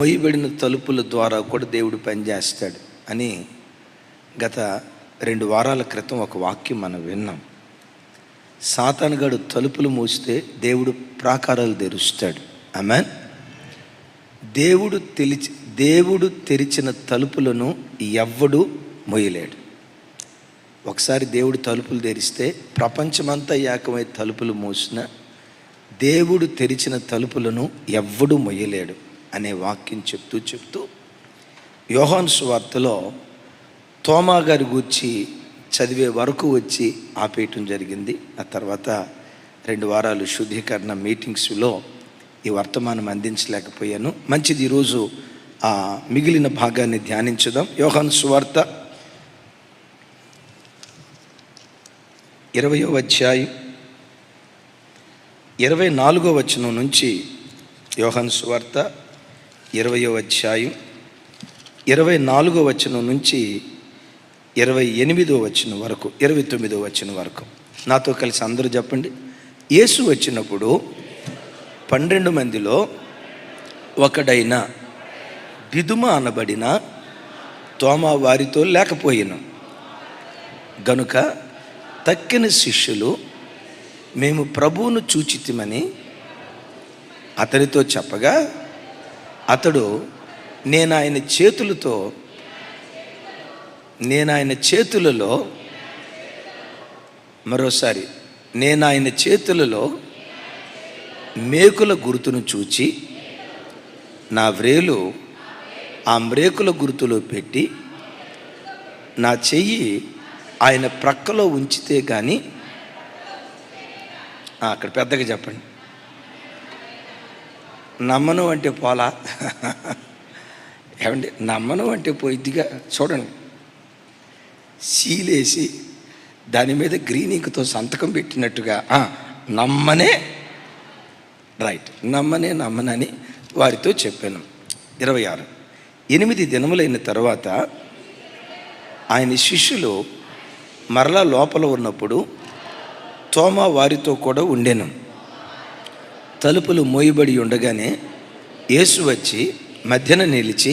మొయ్యబడిన తలుపుల ద్వారా కూడా దేవుడు పనిచేస్తాడు అని గత 2 వారాల క్రితం ఒక వాక్యం మనం విన్నాం. సాతానుగాడు తలుపులు మూస్తే దేవుడు ప్రాకారాలు తెరుస్తాడు. ఆమేన్. దేవుడు తెరిచిన తలుపులను ఎవ్వడు మొయ్యలేడు. ఒకసారి దేవుడు తలుపులు తెరిస్తే ప్రపంచమంతా ఏకమై తలుపులు మూసిన దేవుడు తెరిచిన తలుపులను ఎవ్వడు మొయ్యలేడు అనే వాక్యం చెప్తూ యోహాను సువార్తలో తోమా గారి గూర్చి చదివే వరకు వచ్చి ఆపేయటం జరిగింది. ఆ తర్వాత 2 వారాలు శుద్ధీకరణ మీటింగ్స్లో ఈ వర్తమానం అందించలేకపోయాను. మంచిది, ఈరోజు ఆ మిగిలిన భాగాన్ని ధ్యానించుదాం. యోహాను సువార్త 20వ అధ్యాయం 24వ వచనం నుంచి, యోహాను సువార్త 20వ అధ్యాయం 24వ వచనం నుంచి 28వ వచనం వరకు, 29వ వచనం వరకు నాతో కలిసి అందరూ చెప్పండి. యేసు వచ్చినప్పుడు 12 మందిలో ఒకడైన దిదుమ అనబడిన తోమా వారితో లేకపోయిన గనుక తక్కిన శిష్యులు మేము ప్రభువును చూచితిమని అతనితో చెప్పగా, అతడు నేను ఆయన చేతులలో మరోసారి నేను ఆయన చేతులలో మేకుల గుర్తును చూచి నా వ్రేలు ఆ మ్రేకుల గుర్తులో పెట్టి నా చెయ్యి ఆయన ప్రక్కలో ఉంచితే కానీ, అక్కడ పెద్దగా చెప్పండి, నమ్మను అంటే పోలా ఏమండి, నమ్మను అంటే పోయిద్దిగా. చూడండి, సీలేసి దాని మీద గ్రీన్ ఇంక్తో సంతకం పెట్టినట్టుగా నమ్మనే రైట్, నమ్మనని వారితో చెప్పాను. 26 8 దినములైన తర్వాత ఆయన శిష్యులు మరలా లోపల ఉన్నప్పుడు తోమా వారితో కూడా ఉండెను. తలుపులు మోయబడి ఉండగానే యేసు వచ్చి మధ్యన నిలిచి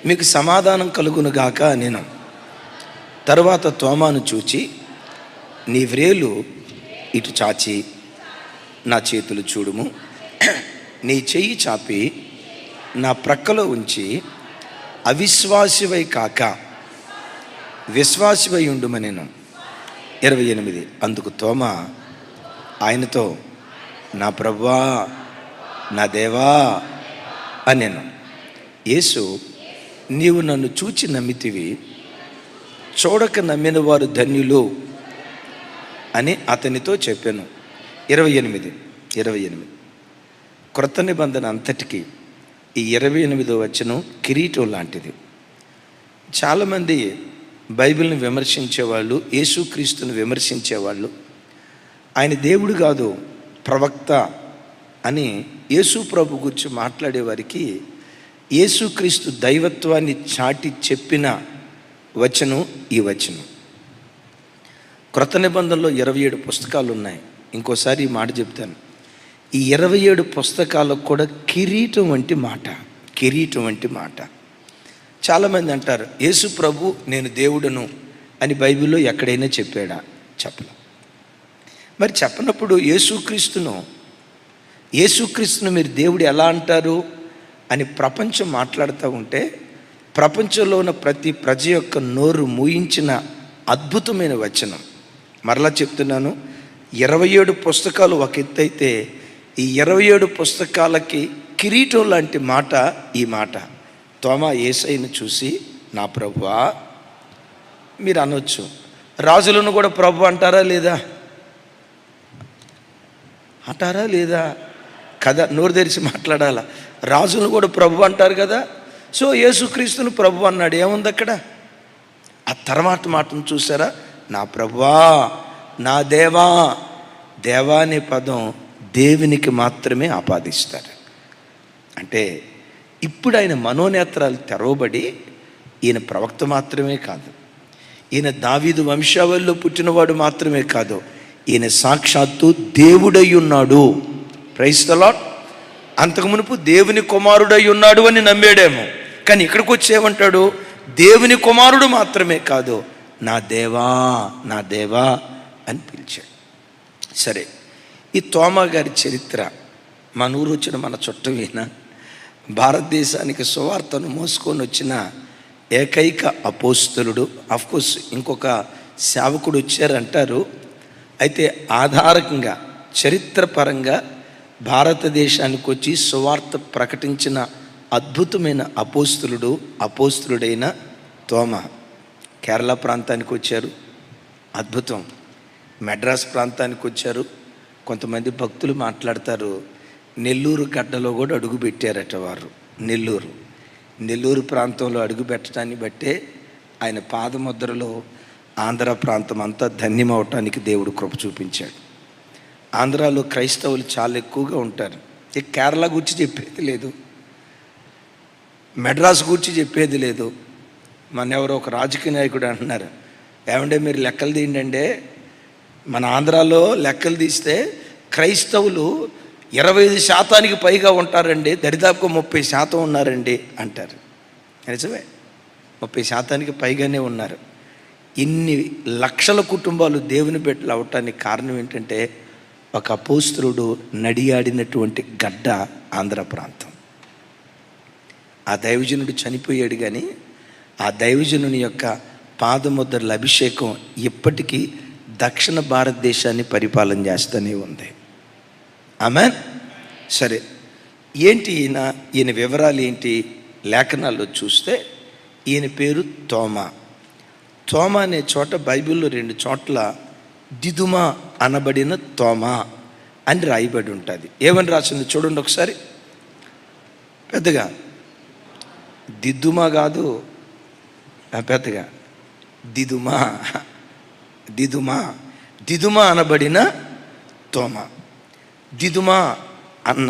మీకు సమాధానం కలుగునుగాక అనెను. తరువాత తోమాను చూచి నీ వ్రేలు ఇటు చాచి నా చేతులు చూడుము, నీ చెయ్యి చాపి నా ప్రక్కలో ఉంచి అవిశ్వాసివై కాక విశ్వాసివై ఉండుమనెను. 28 అందుకు తోమా ఆయనతో నా ప్రభువా నా దేవా అనెను. యేసు నీవు నన్ను చూచి నమ్మితివి, చూడక నమ్మిన వారు ధన్యులు అని అతనితో చెప్పాను. 28 క్రొత్త నిబంధన అంతటికి ఈ 28వ వచనం కిరీటం లాంటిది. చాలామంది బైబిల్ని విమర్శించేవాళ్ళు, యేసుక్రీస్తుని విమర్శించేవాళ్ళు, ఆయన దేవుడు కాదు ప్రవక్త అని యేసు ప్రభు గురించి మాట్లాడేవారికి యేసుక్రీస్తు దైవత్వాన్ని చాటి చెప్పిన వచనం ఈ వచనం. క్రొత్త నిబంధనలో 27 పుస్తకాలు ఉన్నాయి. ఇంకోసారి ఈ మాట చెప్తాను, ఈ 27 పుస్తకాలకు కూడా కిరీటం వంటి మాట. చాలామంది అంటారు యేసు ప్రభు నేను దేవుడను అని బైబిల్లో ఎక్కడైనా చెప్పాడా? చెప్పలే. మరి చెప్పనప్పుడు యేసుక్రీస్తును మీరు దేవుడు ఎలా అంటారు అని ప్రపంచం మాట్లాడుతూ ఉంటే, ప్రపంచంలో ఉన్న ప్రతి ప్రజ యొక్క నోరు మూయించిన అద్భుతమైన వచనం. మరలా చెప్తున్నాను, 27 పుస్తకాలు ఒక ఎత్తు అయితే, ఈ 27 పుస్తకాలకి కిరీటం లాంటి మాట ఈ మాట. తోమా యేసయ్యను చూసి నా ప్రభువా, మీరు అనొచ్చు రాజులను కూడా ప్రభు అంటారా లేదా కదా, నోరు తెరిచి మాట్లాడాలా. రాజులను కూడా ప్రభు అంటారు కదా, సో యేసుక్రీస్తును ప్రభు అన్నాడు, ఏముంది అక్కడ? ఆ తర్వాత మాటను చూసారా, నా ప్రభువా నా దేవా. దేవా అనే పదం దేవునికి మాత్రమే ఆపాదిస్తారు. అంటే ఇప్పుడు ఆయన మనోనేత్రాలు తెరవబడి, ఈయన ప్రవక్త మాత్రమే కాదు, ఈయన దావీదు వంశావళిలో పుట్టినవాడు మాత్రమే కాదు, ఈయన సాక్షాత్తు దేవుడై ఉన్నాడు. Praise the Lord. అంతకు మునుపు దేవుని కుమారుడై ఉన్నాడు అని నమ్మాడేమో, కానీ ఇక్కడికి వచ్చి ఏమంటాడు? దేవుని కుమారుడు మాత్రమే కాదు, నా దేవా, నా దేవా అని పిలిచాడు. సరే, ఈ తోమా గారి చరిత్ర, మన ఊరు వచ్చిన మన చుట్టమేనా, భారతదేశానికి సువార్తను మోసుకొని వచ్చిన ఏకైక అపోస్తలుడు. అఫ్కోర్స్ ఇంకొక సేవకుడు వచ్చారంటారు. అయితే ఆధారకంగా చరిత్రపరంగా భారతదేశానికి వచ్చి సువార్త ప్రకటించిన అద్భుతమైన అపోస్తలుడైన తోమా. కేరళ ప్రాంతానికి వచ్చారు, అద్భుతం. మెడ్రాస్ ప్రాంతానికి వచ్చారు. కొంతమంది భక్తులు మాట్లాడతారు, నెల్లూరు గడ్డలో కూడా అడుగు పెట్టారట వారు. నెల్లూరు ప్రాంతంలో అడుగు పెట్టడాన్ని బట్టే ఆయన పాదముద్రలో ఆంధ్ర ప్రాంతం అంతా ధన్యమవటానికి దేవుడు కృప చూపించాడు. ఆంధ్రాలో క్రైస్తవులు చాలా ఎక్కువగా ఉంటారు. కేరళ గురించి చెప్పేది లేదు, మెడ్రాస్ గురించి చెప్పేది లేదు. మన ఎవరో ఒక రాజకీయ నాయకుడు అంటున్నారు, ఏమంటే మీరు లెక్కలు తీయండి, మన ఆంధ్రాలో లెక్కలు తీస్తే క్రైస్తవులు 25% పైగా ఉంటారండి, దరిదాపుగా 30% ఉన్నారండి అంటారు. నిజమే, 30% పైగానే ఉన్నారు. ఇన్ని లక్షల కుటుంబాలు దేవుని బిడ్డలు అవటానికి కారణం ఏంటంటే, ఒక అపోస్తలుడు నడియాడినటువంటి గడ్డ ఆంధ్ర ప్రాంతం. ఆ దైవజనుడు చనిపోయాడు, కానీ ఆ దైవజనుని యొక్క పాదముద్రల అభిషేకం ఇప్పటికీ దక్షిణ భారతదేశాన్ని పరిపాలన చేస్తూనే ఉంది. ఆమేన్. సరే, ఏంటి ఈయన వివరాలు ఏంటి? లేఖనాల్లో చూస్తే ఈయన పేరు తోమా. తోమా అనే చోట బైబిల్లో 2 చోట్ల దిదుమా అనబడిన తోమా అని రాయబడి ఉంటుంది. ఏమని రాసింది చూడండి ఒకసారి. పెద్దగా దిద్దుమా కాదు, పెద్దగా దిదుమా అనబడిన తోమా. దిదుమా అన్న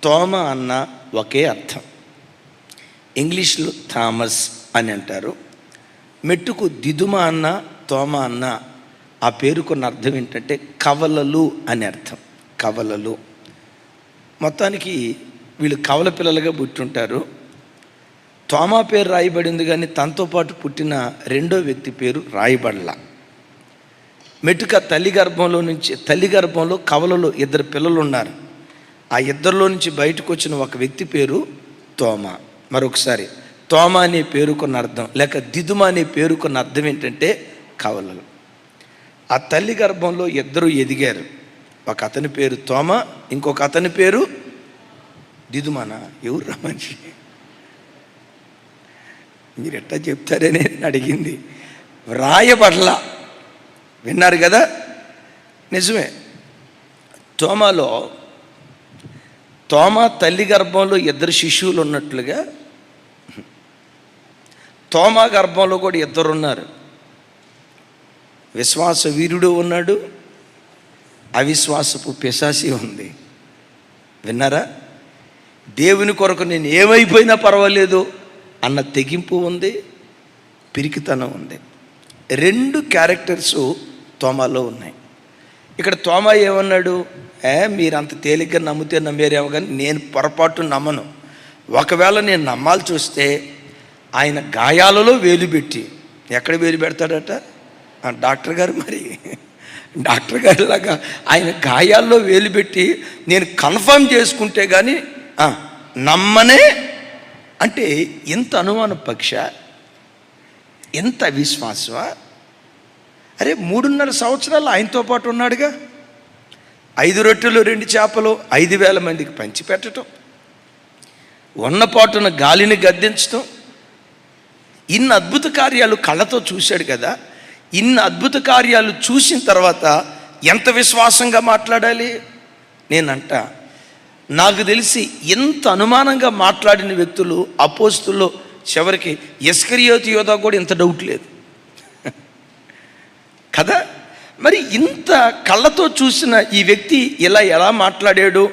తోమా అన్న ఒకే అర్థం. ఇంగ్లీష్లో థామస్ అని అంటారు. మెట్టుకు దిదుమా అన్న తోమా అన్న ఆ పేరుకున్న అర్థం ఏంటంటే కవలలు అని అర్థం. కవలలు. మొత్తానికి వీళ్ళు కవల పిల్లలుగా పుట్టుంటారు. తోమా పేరు రాయబడింది, కానీ తనతో పాటు పుట్టిన రెండో వ్యక్తి పేరు రాయబడలా. మెట్టుక తల్లి గర్భంలో కవలలో 2 పిల్లలు ఉన్నారు. ఆ 2లో నుంచి బయటకు వచ్చిన ఒక వ్యక్తి పేరు తోమా. మరొకసారి, తోమా అనే పేరుకున్న అర్థం లేక దిదుమా అనే పేరుకున్న అర్థం ఏంటంటే కవలలు. ఆ తల్లి గర్భంలో 2 ఎదిగారు. ఒక అతని పేరు తోమా, ఇంకొక అతని పేరు దిదుమానా. ఎవరు మనిషి? మీరు ఎట్లా చెప్తారని అడిగింది. వ్రాయబడలా. విన్నారు కదా? నిజమే. తోమా తల్లి గర్భంలో 2 శిశువులు ఉన్నట్లుగా తోమా గర్భంలో కూడా 2 ఉన్నారు. విశ్వాస వీరుడు ఉన్నాడు, అవిశ్వాసపు పిశాసి ఉంది. విన్నారా? దేవుని కొరకు నేను ఏమైపోయినా పర్వాలేదు అన్న తెగింపు ఉంది, పిరికితనం ఉంది. 2 క్యారెక్టర్స్ తోమాలో ఉన్నాయి. ఇక్కడ తోమా ఏమన్నాడు? మీరు అంత తేలిగ్గా నమ్మితే నమ్మారేమో, కానీ నేను పొరపాటు నమ్మను. ఒకవేళ నేను నమ్మాల్సి వస్తే ఆయన గాయాలలో వేలు పెట్టి, ఎక్కడ వేలు పెడతాడట డాక్టర్ గారు, మరి డాక్టర్ గారిలాగా ఆయన గాయాల్లో వేలు పెట్టి నేను కన్ఫర్మ్ చేసుకుంటే కానీ నమ్మనే. అంటే ఎంత అనుమాన పక్ష, ఎంత అవిశ్వాసమా? అరే 3.5 సంవత్సరాలు ఆయనతో పాటు ఉన్నాడుగా. 5 రొట్టెలు 2 చేపలు 5,000 మందికి పంచిపెట్టడం, ఉన్నపాటున గాలిని గద్దించడం, ఇన్ని అద్భుత కార్యాలు కళ్ళతో చూశాడు కదా. ఇన్ని అద్భుత కార్యాలు చూసిన తర్వాత ఎంత విశ్వాసంగా మాట్లాడాలి? నేనంట, నాకు తెలిసి ఎంత అనుమానంగా మాట్లాడిన వ్యక్తులు అపోస్తుల్లో చివరికి ఇస్కరియోతు యోధా కూడా ఇంత డౌట్ లేదు కదా. మరి ఇంత కళ్ళతో చూసిన ఈ వ్యక్తి ఎలా మాట్లాడాడు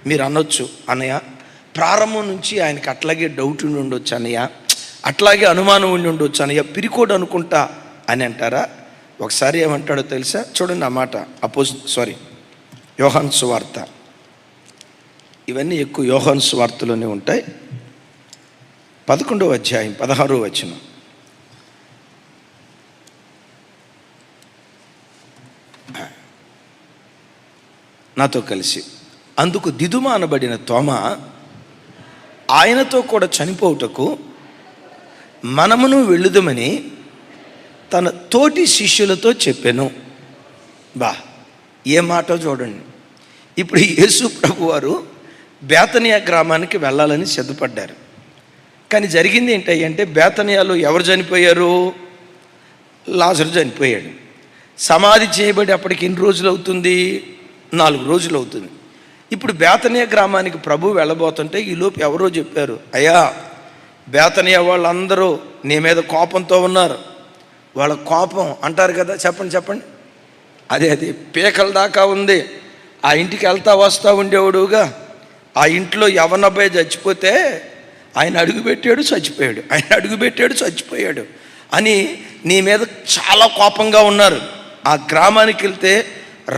మీరు అనొచ్చు. అన్నయ్య, ప్రారంభం నుంచి ఆయనకి అట్లాగే డౌట్ ఉండి ఉండొచ్చు అన్నయ్య, అట్లాగే అనుమానం ఉండి ఉండొచ్చు అన్నయ్య, పిరికోడు అనుకుంటా అని అంటారా? ఒకసారి ఏమంటాడో తెలుసా? చూడండి ఆ మాట. యోహాను సువార్త ఇవన్నీ ఎక్కువ యోహాను సువార్తలోనే ఉంటాయి. 11వ అధ్యాయం 16వ వచనం. నాతో కలిసి, అందుకు దిదుమ అనబడిన తోమ ఆయనతో కూడా చనిపోవుటకు మనమును వెళ్ళుదమని తన తోటి శిష్యులతో చెప్పాను. ఏ మాట చూడండి. ఇప్పుడు యేసు ప్రభు వారు బేతనియా గ్రామానికి వెళ్ళాలని సిద్ధపడ్డారు. కానీ జరిగింది ఏంటంటే, బేతనియాలో ఎవరు చనిపోయారు? లాజరు చనిపోయాడు. సమాధి చేయబడి అప్పటికి ఎన్ని రోజులు అవుతుంది? 4 రోజులు అవుతుంది. ఇప్పుడు బేతనియా గ్రామానికి ప్రభు వెళ్ళబోతుంటే ఈలోపు ఎవరో చెప్పారు, అయ్యా బేతనియా వాళ్ళందరూ నీ మీద కోపంతో ఉన్నారు. వాళ్ళ కోపం అంటారు కదా, చెప్పండి. అదే పీకల దాకా ఉంది. ఆ ఇంటికి వెళ్తా వస్తూ ఉండేవాడుగా. ఆ ఇంట్లో యవనబ్బాయి చచ్చిపోతే ఆయన అడుగుపెట్టాడు చచ్చిపోయాడు అని నీ మీద చాలా కోపంగా ఉన్నారు. ఆ గ్రామానికి వెళ్తే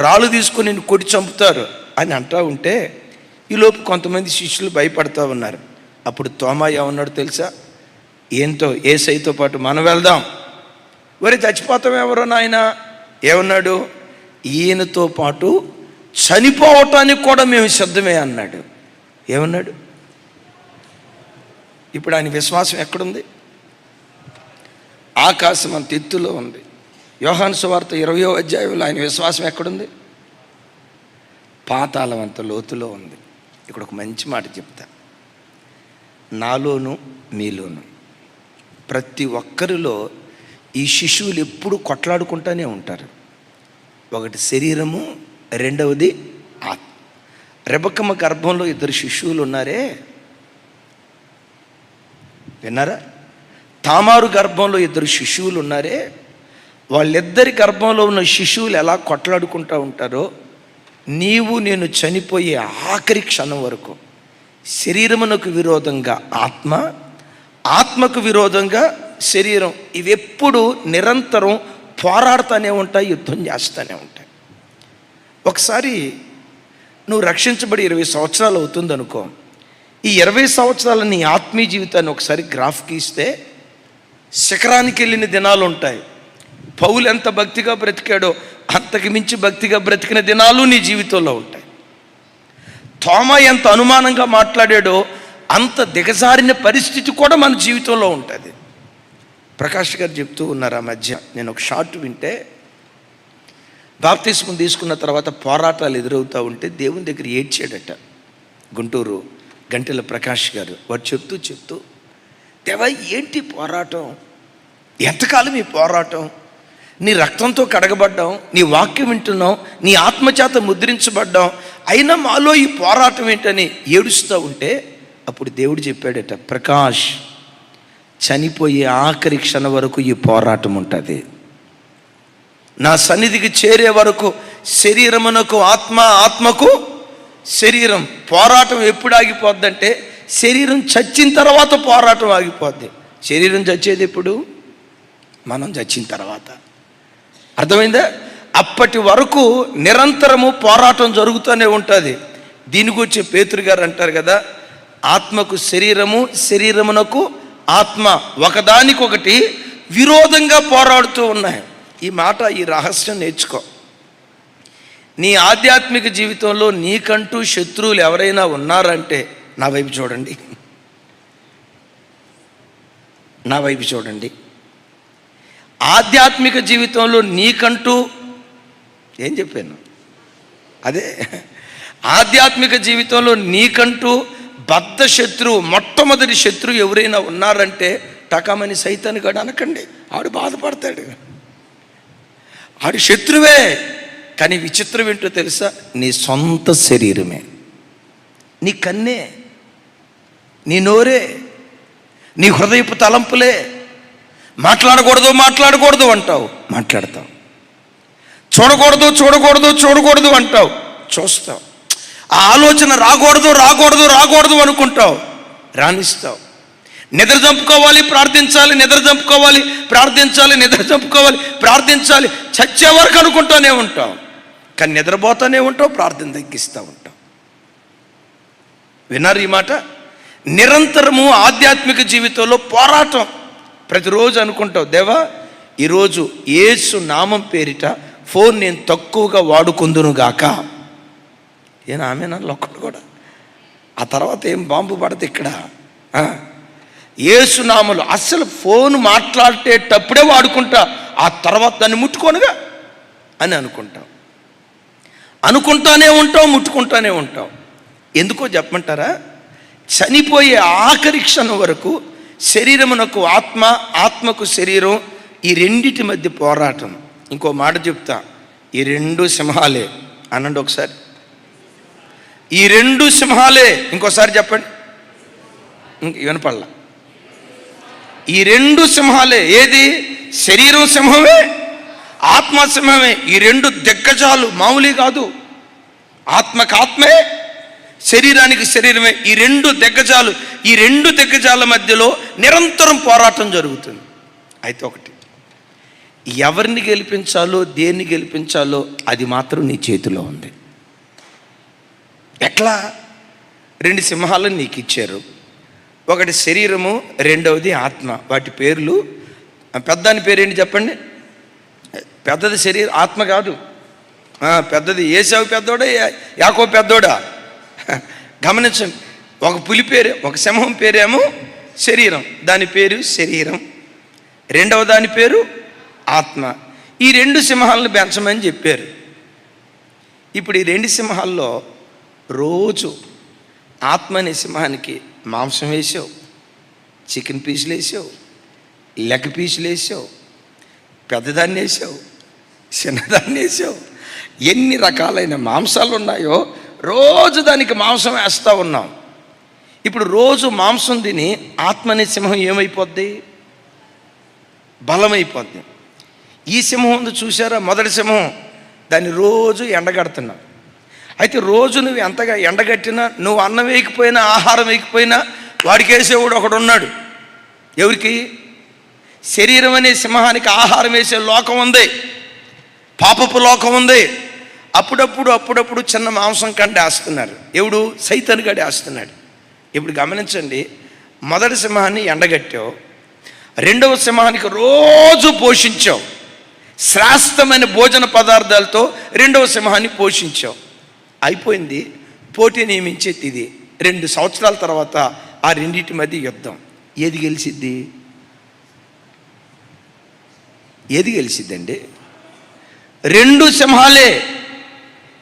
రాళ్ళు తీసుకొని నిన్ను కొట్టి చంపుతారు అని అంటూ ఉంటే ఈలోపు కొంతమంది శిష్యులు భయపడుతూ ఉన్నారు. అప్పుడు తోమా ఏమన్నాడు తెలుసా? ఏంటో యేసయ్యతో పాటు మనం వెళ్దాం. వరే చచ్చిపోతాం ఎవరో నాయన. ఏమన్నాడు? ఈయనతో పాటు చనిపోవటానికి కూడా మేము సిద్ధమే అన్నాడు. ఏమన్నాడు? ఇప్పుడు ఆయన విశ్వాసం ఎక్కడుంది? ఆకాశం అంత ఎత్తులో ఉంది. యోహాను సువార్త 20వ అధ్యాయంలో ఆయన విశ్వాసం ఎక్కడుంది? పాతాళం అంత లోతులో ఉంది. ఇక్కడ ఒక మంచి మాట చెప్తా. నాలోను మీలోను ప్రతి ఒక్కరిలో ఈ శిశువులు ఎప్పుడు కొట్లాడుకుంటూనే ఉంటారు. ఒకటి శరీరము, రెండవది ఆత్మ. రెబెక్కమ్మ గర్భంలో 2 శిశువులు ఉన్నారే, విన్నారా? తామారు గర్భంలో 2 శిశువులు ఉన్నారే, వాళ్ళిద్దరి గర్భంలో ఉన్న శిశువులు ఎలా కొట్లాడుకుంటూ ఉంటారో, నీవు నేను చనిపోయే ఆఖరి క్షణం వరకు శరీరమునకు విరోధంగా ఆత్మ, ఆత్మకు విరోధంగా శరీరం, ఇవి ఎప్పుడు నిరంతరం పోరాడుతూనే ఉంటాయి, యుద్ధం చేస్తూనే ఉంటాయి. ఒకసారి నువ్వు రక్షించబడి 20 సంవత్సరాలు అవుతుంది అనుకో. ఈ 20 సంవత్సరాల నీ ఆత్మీయ జీవితాన్ని ఒకసారి గ్రాఫ్ గీస్తే శిఖరానికి వెళ్ళిన దినాలు ఉంటాయి. పౌలు ఎంత భక్తిగా బ్రతికాడో అంతకు మించి భక్తిగా బ్రతికిన దినాలు నీ జీవితంలో ఉంటాయి. తోమా ఎంత అనుమానంగా మాట్లాడాడో అంత దిగజారిన పరిస్థితి కూడా మన జీవితంలో ఉంటుంది. ప్రకాష్ గారు చెప్తూ ఉన్నారు ఆ మధ్య, నేను ఒక షార్ట్ వింటే, బాప్తిస్మం తీసుకున్న తర్వాత పోరాటాలు ఎదురవుతూ ఉంటే దేవుని దగ్గర ఏడ్చాడట. గుంటూరు గంటెల ప్రకాష్ గారు వాడు చెప్తూ దేవా ఏంటి పోరాటం, ఎంతకాలం ఈ పోరాటం, నీ రక్తంతో కడగబడ్డాం, నీ వాక్యం వింటున్నాం, నీ ఆత్మచేత ముద్రించబడ్డాం, అయినా మాలో ఈ పోరాటం ఏంటని ఏడుస్తూ ఉంటే అప్పుడు దేవుడు చెప్పాడట, ప్రకాష్ చనిపోయే ఆఖరి క్షణం వరకు ఈ పోరాటం ఉంటుంది. నా సన్నిధికి చేరే వరకు శరీరమునకు ఆత్మ, ఆత్మకు శరీరం పోరాటం ఎప్పుడు ఆగిపోద్దంటే శరీరం చచ్చిన తర్వాత పోరాటం ఆగిపోద్ది. శరీరం చచ్చేది ఎప్పుడు? మనం చచ్చిన తర్వాత. అర్థమైందా? అప్పటి వరకు నిరంతరము పోరాటం జరుగుతూనే ఉంటుంది. దీని గురించి పేతురు గారు అంటారు కదా, ఆత్మకు శరీరము, శరీరమునకు ఆత్మ ఒకదానికొకటి విరోధంగా పోరాడుతూ ఉన్నాయి. ఈ మాట, ఈ రహస్యం నేర్చుకో. నీ ఆధ్యాత్మిక జీవితంలో నీకంటూ శత్రువులు ఎవరైనా ఉన్నారంటే నా వైపు చూడండి, నా వైపు చూడండి. ఆధ్యాత్మిక జీవితంలో నీకంటూ ఏం చెప్పాను? అదే ఆధ్యాత్మిక జీవితంలో నీకంటూ బద్ధ శత్రువు, మొట్టమొదటి శత్రువు ఎవరైనా ఉన్నారంటే టకామని సైతాను గడు అనకండి. ఆడు బాధపడతాడు, ఆడు శత్రువే. కానీ విచిత్రం ఏంటో తెలుసా? నీ సొంత శరీరమే, నీ కన్నే, నీ నోరే, నీ హృదయపు తలంపులే. మాట్లాడకూడదు అంటావు, మాట్లాడతావు. చూడకూడదు అంటావు, చూస్తావు. ఆ ఆలోచన రాకూడదు అనుకుంటావు, రాణిస్తావు. నిద్ర చంపుకోవాలి, ప్రార్థించాలి, చచ్చే వరకు అనుకుంటూనే ఉంటావు. కానీ నిద్రపోతూనే ఉంటావు, ప్రార్థన తగ్గిస్తూ ఉంటావు. విన్నారు ఈ మాట? నిరంతరము ఆధ్యాత్మిక జీవితంలో పోరాటం. ప్రతిరోజు అనుకుంటావు, దేవా ఈరోజు యేసు నామం పేరిట ఫోన్ నేను తక్కువగా వాడుకుందును గాక. ఏనా ఆమెనా ఒక్కడు కూడా. ఆ తర్వాత ఏం బాంబు పడదు ఇక్కడ. యేసు నామములో అస్సలు ఫోన్ మాట్లాడేటప్పుడే వాడుకుంటా, ఆ తర్వాత దాన్ని ముట్టుకోనుగా అని అనుకుంటానే ఉంటావు, ముట్టుకుంటానే ఉంటావు. ఎందుకో చెప్పమంటారా? చనిపోయే ఆఖరి క్షణం వరకు శరీరమునకు ఆత్మ, ఆత్మకు శరీరం, ఈ రెండిటి మధ్య పోరాటం. ఇంకో మాట చెప్తా, ఈ రెండు సింహాలే అనండి ఒకసారి. ఈ రెండు సింహాలే, ఇంకోసారి చెప్పండి, వినపడలా. ఈ రెండు సింహాలే. ఏది? శరీరం సింహమే, ఆత్మ సింహమే. ఈ రెండు దిగ్గజాలు మామూలు కాదు. ఆత్మకు ఆత్మే, శరీరానికి శరీరమే. ఈ రెండు దిగ్గజాలు, ఈ రెండు దిగ్గజాల మధ్యలో నిరంతరం పోరాటం జరుగుతుంది. అయితే ఒకటి, ఎవరిని గెలిపించాలో, దేన్ని గెలిపించాలో అది మాత్రం నీ చేతిలో ఉంది. ఎట్లా? రెండు సింహాలను నీకు ఇచ్చారు. ఒకటి శరీరము, రెండవది ఆత్మ. వాటి పేర్లు, పెద్దాని పేరేంటి చెప్పండి? పెద్దది శరీరం, ఆత్మ కాదు. పెద్దది ఏసావు పెద్దోడా, యాకోబు పెద్దోడా? గమనించండి. ఒక పులి పేరు, ఒక సింహం పేరేమో శరీరం, దాని పేరు శరీరం. రెండవ దాని పేరు ఆత్మ. ఈ రెండు సింహాలను పెంచమని చెప్పారు. ఇప్పుడు ఈ రెండు సింహాల్లో రోజు ఆత్మ అనే సింహానికి మాంసం వేసావు, చికెన్ పీసులు వేసావు, లెగ్ పీసులు వేసావు, పెద్దదాన్ని వేసావు, చిన్నదాన్ని వేసావు. ఎన్ని రకాలైన మాంసాలు ఉన్నాయో రోజు దానికి మాంసం వేస్తూ ఉన్నాం. ఇప్పుడు రోజు మాంసం తిని ఆత్మ అనే సింహం ఏమైపోద్ది? బలమైపోద్ది. ఈ సింహం ఉంది చూసారా, మొదటి సింహం, దాన్ని రోజు ఎండగడుతున్నావు. అయితే రోజు నువ్వు ఎంతగా ఎండగట్టినా, నువ్వు అన్నం వేయకపోయినా, ఆహారం వేయకపోయినా వాడికి వేసేవాడు ఒకడు ఉన్నాడు. ఎవరికి? శరీరం అనే సింహానికి ఆహారం వేసే లోకం ఉంది, పాపపు లోకం ఉంది. అప్పుడప్పుడు చిన్న మాంసం కంటే వేస్తున్నారు. ఎవడు? సైతాను గడి వేస్తున్నాడు. ఇప్పుడు గమనించండి, మొదటి సింహాన్ని ఎండగట్టావు, రెండవ సింహానికి రోజు పోషించావు, శ్రేష్టమైన భోజన పదార్థాలతో రెండవ సింహాన్ని పోషించావు. అయిపోయింది. పోటీ నియమించేది ఇది. 2 సంవత్సరాల తర్వాత ఆ రెండింటి మధ్య యుద్ధం. ఏది గెలిచిద్ది? ఏది గెలిచిద్దండి? రెండు సింహాలే.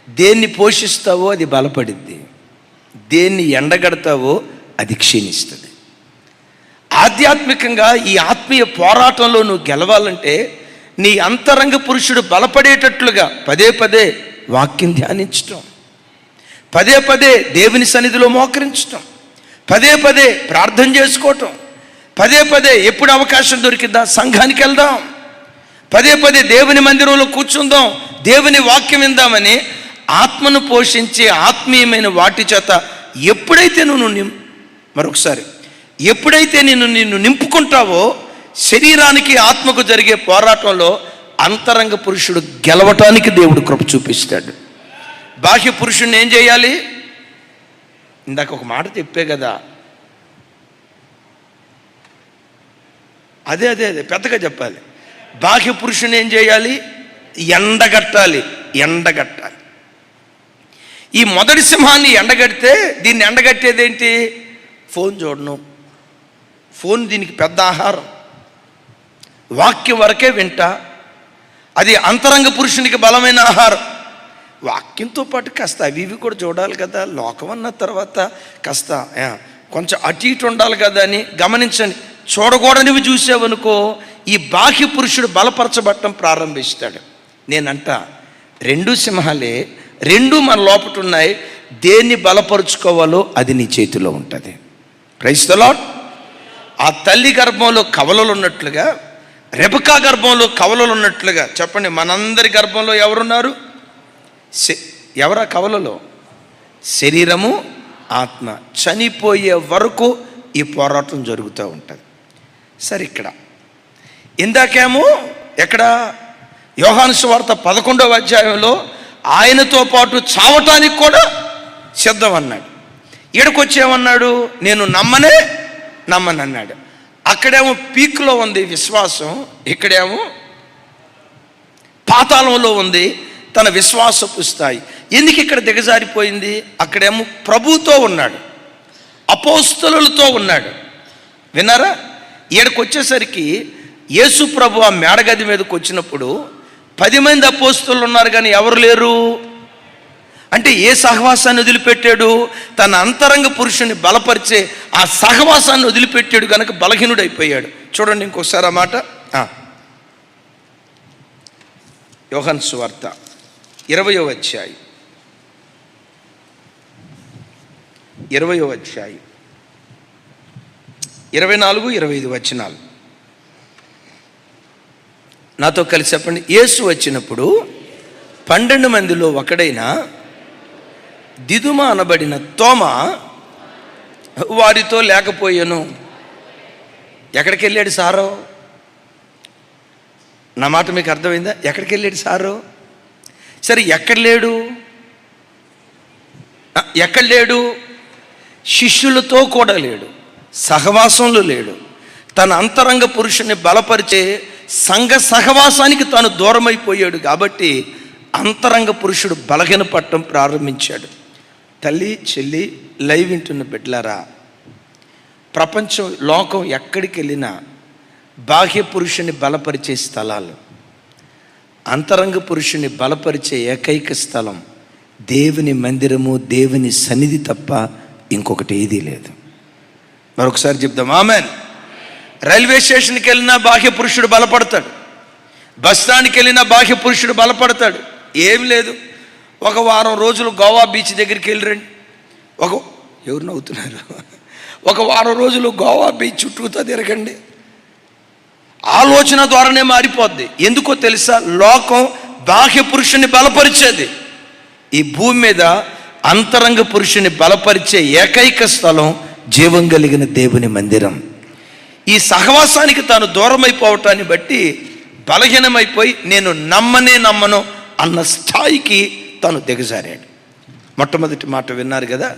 దేన్ని పోషిస్తావో అది బలపడిద్ది, దేన్ని ఎండగడతావో అది క్షీణిస్తుంది. ఆధ్యాత్మికంగా ఈ ఆత్మీయ పోరాటంలో నువ్వు గెలవాలంటే నీ అంతరంగ పురుషుడు బలపడేటట్లుగా పదే వాక్యం ధ్యానించటం, పదే దేవుని సన్నిధిలో మోకరించటం, పదే ప్రార్థన చేసుకోవటం, పదే ఎప్పుడు అవకాశం దొరికిద్దా సంఘానికి వెళ్దాం, పదే దేవుని మందిరంలో కూర్చుందాం, దేవుని వాక్యం విందామని ఆత్మను పోషించే ఆత్మీయమైన వాటి చేత ఎప్పుడైతే నిన్ను నింపుకుంటావో, శరీరానికి ఆత్మకు జరిగే పోరాటంలో అంతరంగ పురుషుడు గెలవటానికి దేవుడు కృప చూపిస్తాడు. బాహ్య పురుషుడిని ఏం చేయాలి? ఇందాక ఒక మాట చెప్పే కదా, అదే పెద్దగా చెప్పాలి. బాహ్య పురుషుని ఏం చేయాలి? ఎండగట్టాలి. ఈ మొదటి సింహాన్ని ఎండగడితే, దీన్ని ఎండగట్టేది ఏంటి? ఫోన్ చూడను. ఫోన్ దీనికి పెద్ద ఆహారం. వాక్యం వరకే వింటా, అది అంతరంగ పురుషునికి బలమైన ఆహారం. వాక్యంతో పాటు కాస్త అవి కూడా చూడాలి కదా, లోకం అన్న తర్వాత కాస్త కొంచెం అటు ఇటు ఉండాలి కదా అని గమనించండి. చూడకూడనివి చూసావనుకో, ఈ బాహ్య పురుషుడు బలపరచబట్టం ప్రారంభిస్తాడు. నేనంట రెండు సింహాలే, రెండు మన లోపట ఉన్నాయి. దేన్ని బలపరుచుకోవాలో అది నీ చేతిలో ఉంటుంది. Praise the Lord. ఆ తల్లి గర్భంలో కవలలు ఉన్నట్లుగా, రెబెకా గర్భంలో కవలలు ఉన్నట్లుగా, చెప్పండి, మనందరి గర్భంలో ఎవరున్నారు? ఎవరా కవలలో? శరీరము, ఆత్మ. చనిపోయే వరకు ఈ పోరాటం జరుగుతూ ఉంటుంది. సరే, ఇక్కడ ఇందాకేమో ఎక్కడ? యోహాను సువార్త 11వ అధ్యాయంలో ఆయనతో పాటు చావటానికి కూడా సిద్ధం అన్నాడు. ఈడకొచ్చేమన్నాడు, నేను నమ్మనన్నాడు. అక్కడేమో పీక్లో ఉంది విశ్వాసం, ఇక్కడేమో పాతాళంలో ఉంది తన విశ్వాసపు స్థాయి. ఎందుకు ఇక్కడ దిగజారిపోయింది? అక్కడేమో ప్రభుతో ఉన్నాడు, అపోస్తలులతో ఉన్నాడు. విన్నారా? ఈడకు వచ్చేసరికి యేసు ప్రభు ఆ మేడగది మీదకి వచ్చినప్పుడు 10 మంది అపోస్తలులు ఉన్నారు కానీ ఎవరు లేరు. అంటే ఏ సహవాసాన్ని వదిలిపెట్టాడు? తన అంతరంగ పురుషుని బలపరిచే ఆ సహవాసాన్ని వదిలిపెట్టాడు కనుక బలహీనుడైపోయాడు. చూడండి ఇంకొకసారి ఆ మాట. యోహాను సువార్త 20వ అధ్యాయం 24-25 వచనాలు నాతో కలిసి చెప్పండి. యేసు వచ్చినప్పుడు 12 మందిలో ఒకడైన దిదుమ అనబడిన తోమ వారితో లేకపోయాను. ఎక్కడికి వెళ్ళాడు సారో? నా మాట మీకు అర్థమైందా? ఎక్కడికి వెళ్ళాడు సారో? సరే, ఎక్కడ లేడు? శిష్యులతో కూడా లేడు, సహవాసంలో లేడు. తన అంతరంగ పురుషుని బలపరిచే సంఘ సహవాసానికి తాను దూరమైపోయాడు. కాబట్టి అంతరంగ పురుషుడు బలహీనపడటం ప్రారంభించాడు. తల్లి, చెల్లి, లైవ్ వింటున్న బిడ్డలారా, ప్రపంచం, లోకం ఎక్కడికి వెళ్ళినా బాహ్య పురుషుని బలపరిచే స్థలాలు, అంతరంగ పురుషుని బలపరిచే ఏకైక స్థలం దేవుని మందిరము, దేవుని సన్నిధి తప్ప ఇంకొకటి ఏదీ లేదు. మరొకసారి చెప్దాం, ఆమెన్. రైల్వే స్టేషన్కి వెళ్ళినా బాహ్య పురుషుడు బలపడతాడు, బస్ స్టాండ్కి వెళ్ళినా బాహ్య పురుషుడు బలపడతాడు. ఏం లేదు, ఒక వారం రోజులు గోవా బీచ్ దగ్గరికి వెళ్ళిరండి. ఎవరు నవ్వుతున్నారు? ఒక వారం రోజులు గోవా బీచ్ చుట్టూతో తిరగండి, ఆలోచన ద్వారానే మారిపోద్ది. ఎందుకో తెలుసా? లోకం బాహ్య పురుషుని బలపరిచేది. ఈ భూమి మీద అంతరంగ పురుషుని బలపరిచే ఏకైక స్థలం జీవం కలిగిన దేవుని మందిరం. ఈ సహవాసానికి తాను దూరమైపోవటాన్ని బట్టి బలహీనమైపోయి నేను నమ్మను అన్న స్థాయికి తాను దిగజారాడు. మొట్టమొదటి మాట విన్నారు కదా.